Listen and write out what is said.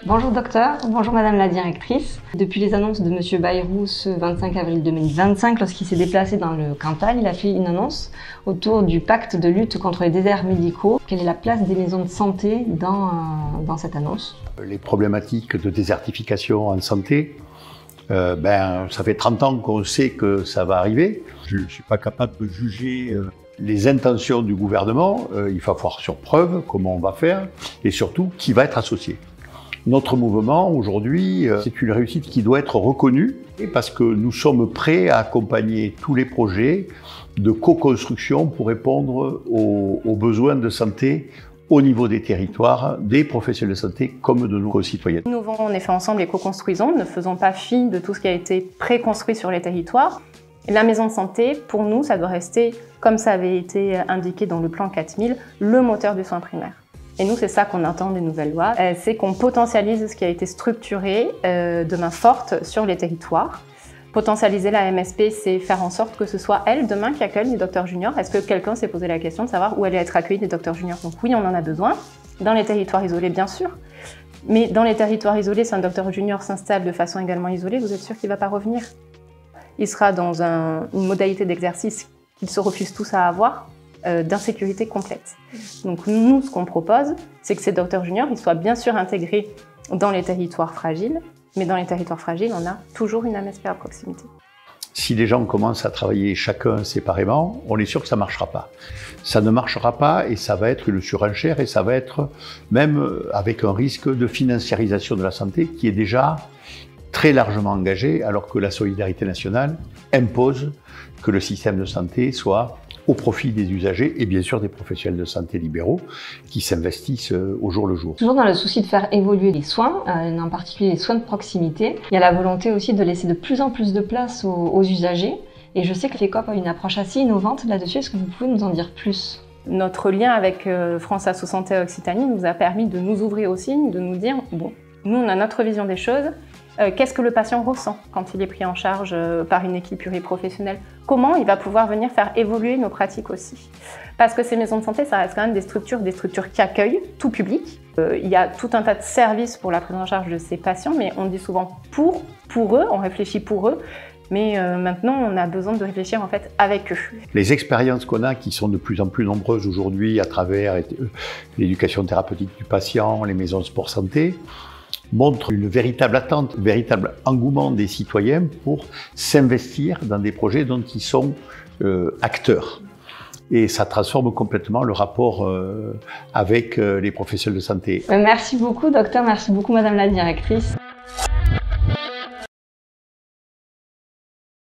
Bonjour docteur, bonjour madame la directrice. Depuis les annonces de monsieur Bayrou ce 25 avril 2025, lorsqu'il s'est déplacé dans le Cantal, il a fait une annonce autour du pacte de lutte contre les déserts médicaux. Quelle est la place des maisons de santé dans cette annonce? Les problématiques de désertification en santé, ça fait 30 ans qu'on sait que ça va arriver. Je ne suis pas capable de juger les intentions du gouvernement. Il va falloir sur preuve comment on va faire et surtout qui va être associé. Notre mouvement aujourd'hui, c'est une réussite qui doit être reconnue parce que nous sommes prêts à accompagner tous les projets de co-construction pour répondre aux besoins de santé au niveau des territoires, des professionnels de santé comme de nos concitoyens. Nous innovons en effet ensemble et co-construisons, ne faisons pas fi de tout ce qui a été pré-construit sur les territoires. La maison de santé, pour nous, ça doit rester, comme ça avait été indiqué dans le plan 4000, le moteur du soin primaire. Et nous, c'est ça qu'on attend des nouvelles lois, c'est qu'on potentialise ce qui a été structuré de main forte sur les territoires. Potentialiser la MSP, c'est faire en sorte que ce soit elle, demain, qui accueille les docteurs juniors. Est-ce que quelqu'un s'est posé la question de savoir où allaient être accueillis les docteurs juniors? Donc oui, on en a besoin. Dans les territoires isolés, bien sûr. Mais dans les territoires isolés, si un docteur junior s'installe de façon également isolée, vous êtes sûr qu'il ne va pas revenir? Il sera dans une modalité d'exercice qu'ils se refusent tous à avoir, d'insécurité complète. Donc nous, ce qu'on propose, c'est que ces docteurs juniors, ils soient bien sûr intégrés dans les territoires fragiles, mais dans les territoires fragiles, on a toujours une MSP à proximité. Si les gens commencent à travailler chacun séparément, on est sûr que ça ne marchera pas. Ça ne marchera pas et ça va être une surenchère et ça va être même avec un risque de financiarisation de la santé qui est déjà très largement engagé alors que la solidarité nationale impose que le système de santé soit au profit des usagers et bien sûr des professionnels de santé libéraux qui s'investissent au jour le jour. Toujours dans le souci de faire évoluer les soins, en particulier les soins de proximité, il y a la volonté aussi de laisser de plus en plus de place aux usagers. Et je sais que FECOP a une approche assez innovante là-dessus. Est-ce que vous pouvez nous en dire plus? Notre lien avec France Asso Santé Occitanie nous a permis de nous ouvrir aussi, de nous dire, bon, nous on a notre vision des choses. Qu'est-ce que le patient ressent quand il est pris en charge par une équipe pluriprofessionnelle? Comment il va pouvoir venir faire évoluer nos pratiques aussi? Parce que ces maisons de santé, ça reste quand même des structures qui accueillent tout public. Il y a tout un tas de services pour la prise en charge de ces patients, mais on dit souvent pour eux, on réfléchit pour eux. Mais maintenant, on a besoin de réfléchir en fait avec eux. Les expériences qu'on a, qui sont de plus en plus nombreuses aujourd'hui à travers l'éducation thérapeutique du patient, les maisons de sport santé, montre une véritable attente, un véritable engouement des citoyens pour s'investir dans des projets dont ils sont acteurs. Et ça transforme complètement le rapport avec les professionnels de santé. Merci beaucoup docteur, merci beaucoup madame la directrice.